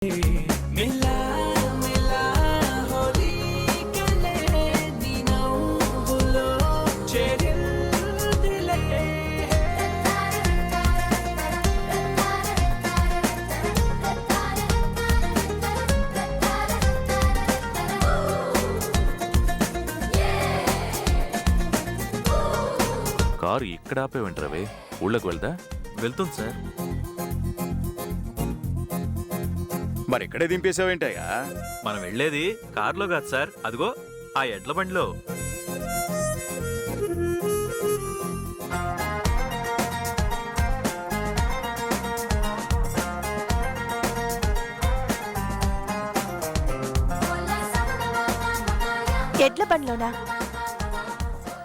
Car ఇక్కడ ఆపే వెంటరవే ఊళ్ళోకి వెళ్దా? వెళ్తుంది సార్. మరి ఇక్కడే దింపేసావేంటయ్యా? మనం వెళ్ళేది కారులో కాదు సార్, అదిగో ఆ ఎడ్ల బండిలో. ఎడ్ల బండిలోనా?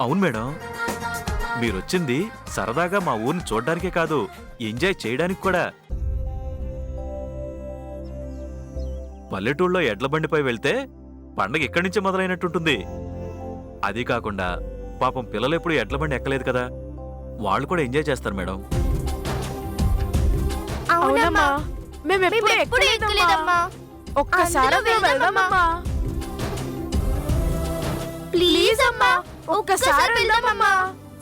అవును మేడం, మీరొచ్చింది సరదాగా మా ఊరిని చూడ్డానికే కాదు, ఎంజాయ్ చేయడానికి కూడా. పల్లెటూళ్ళలో ఎడ్ల బండిపై వెళ్తే పండగ ఇక్కడి నుంచే మొదలైనట్టుంటుంది. అది కాకుండా పాపం పిల్లలు ఎప్పుడు ఎడ్ల బండి ఎక్కలేదు కదా, వాళ్ళు కూడా ఎంజాయ్ చేస్తారు మేడం. అవునమ్మా, మేమెప్పుడు ఎక్కలేదమ్మా. ఒక్కసారి వెళ్దామమ్మా. ప్లీజ్ అమ్మా, ఒక్కసారి వెళ్దామమ్మా.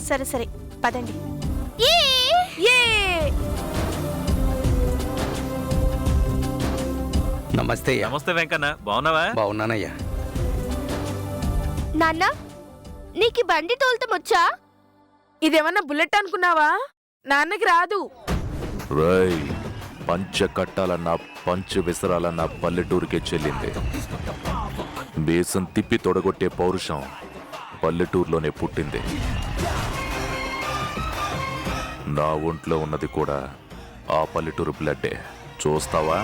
సరే సరే పదండి. నమస్తే. నమస్తే వెంకన్న, బాగున్నావా? బాగున్నానయ్యా. నాన్న, నీకు బండి తోలుతాం వచ్చా? ఇదేమన్నా బుల్లెట్ అనుకున్నావా? నాన్నకి రాదు. రై పంచ కట్టాలన్నా పంచు విసరాలన్నా పల్లెటూరుకే చెల్లింది. బేసం తిప్పి తొడగొట్టే పౌరుషం పల్లెటూరులోనే పుట్టింది. నా ఒంట్లో ఉన్నది కూడా ఆ పల్లెటూరు బ్లడ్డే. చూస్తావా?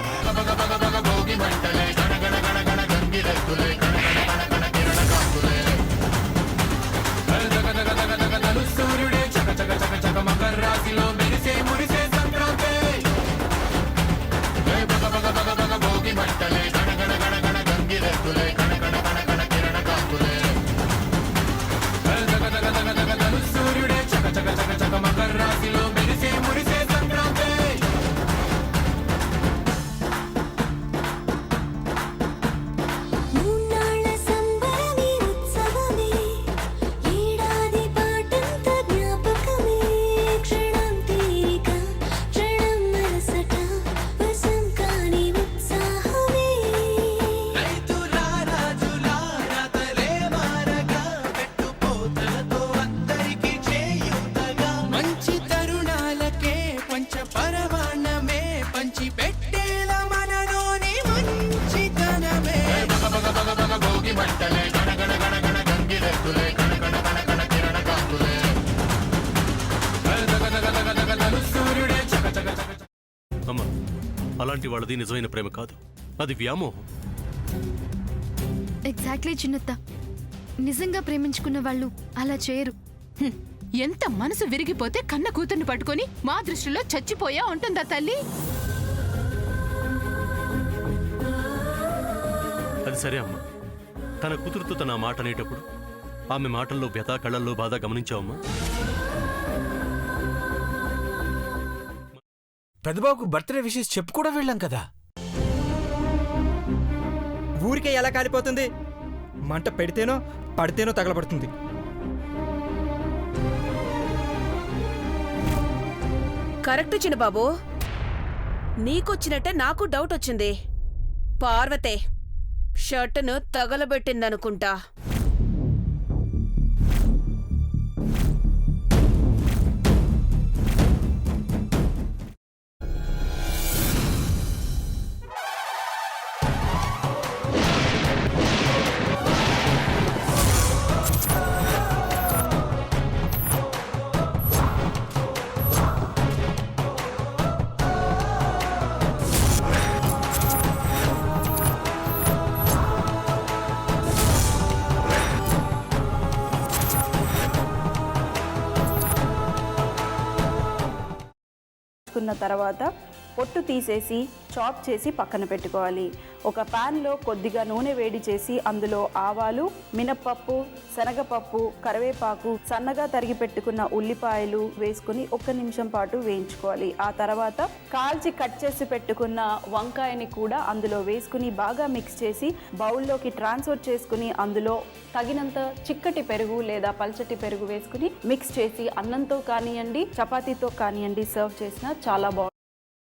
అమ్మా, అలాంటి వాళ్ళది నిజమైన ప్రేమ కాదు, అది వ్యామోహం. ఎగ్జాక్ట్లీ చిన్నత్త, నిజంగా ప్రేమించుకున్న వాళ్ళు అలా చేయరు. ఎంత మనసు విరిగిపోతే కన్న కూతుర్ని పట్టుకొని మా దృష్టిలో చచ్చిపోయా ఉంటుందా తల్లి? అది సరే అమ్మా, తన కూతురుతో తన మాట అనేటప్పుడు ఆమె మాటల్లో వ్యథ, కళ్ళల్లో బాధ గమనించావమ్మా? పెద్దబాబుకు బర్త్డే విషెస్ చెప్పు కూడా వెళ్ళాం కదా. ఊరికే ఎలా కాలిపోతుంది? మంట పెడితేనో పడితేనో తగలబడుతుంది. కరెక్ట్ చిన్నబాబు, నీకొచ్చినట్టే నాకు డౌట్ వచ్చింది. పార్వతే షర్టును తగలబెట్టిందనుకుంటా. తర్వాత పొట్టు తీసేసి చాప్ చేసి పక్కన పెట్టుకోవాలి. ఒక ప్యాన్లో కొద్దిగా నూనె వేడి చేసి అందులో ఆవాలు, మినప్పప్పు, శనగపప్పు, కరివేపాకు, సన్నగా తరిగి పెట్టుకున్న ఉల్లిపాయలు వేసుకుని 1 నిమిషం పాటు వేయించుకోవాలి. ఆ తర్వాత కాల్చి కట్ చేసి పెట్టుకున్న వంకాయని కూడా అందులో వేసుకుని బాగా మిక్స్ చేసి బౌల్లోకి ట్రాన్స్ఫర్ చేసుకుని అందులో తగినంత చిక్కటి పెరుగు లేదా పల్చటి పెరుగు వేసుకుని మిక్స్ చేసి అన్నంతో కానివ్వండి, చపాతీతో కానివ్వండి సర్వ్ చేసినా చాలా బాగుంటుంది.